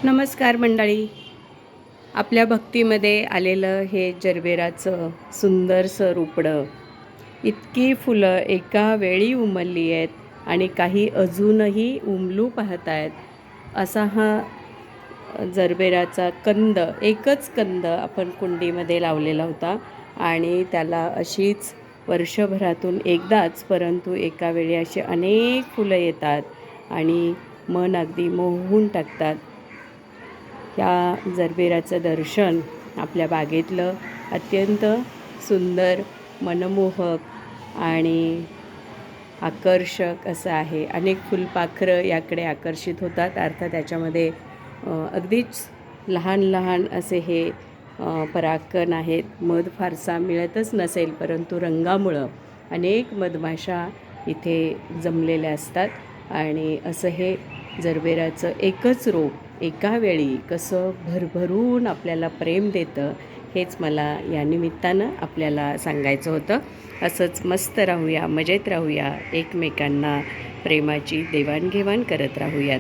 नमस्कार मंडळी. आपल्या भक्तीमध्ये आलेलं हे जरबेराचं सुंदरसं रोपडं, इतकी फुलं एका वेळी उमलली आहेत आणि काही अजूनही उमलू पाहत आहेत. असा हा जरबेराचा कंद, एकच कंद आपण कुंडीमध्ये लावलेला होता आणि त्याला अशीच वर्षभरातून एकदाच, परंतु एका वेळी अशी अनेक फुलं येतात आणि मन अगदी मोहून टाकतात. या जरबेराचं दर्शन आपल्या बागेतलं अत्यंत सुंदर, मनमोहक आणि आकर्षक असं आहे. अनेक फुलपाखरं याकडे आकर्षित होतात. अर्थात त्याच्यामध्ये अगदीच लहान लहान असे हे परागकण आहेत. मध फारसा मिळतच नसेल, परंतु रंगामुळं अनेक मधमाशा इथे जमलेल्या असतात आणि असं हे जरबेराचं एकच रोप एका वेळी कसं भरभरून आपल्याला प्रेम देतं, हेच मला या निमित्तानं आपल्याला सांगायचं होतं. असंच मस्त राहूया, मजेत राहूया, एकमेकांना प्रेमाची देवाणघेवाण करत राहूयात.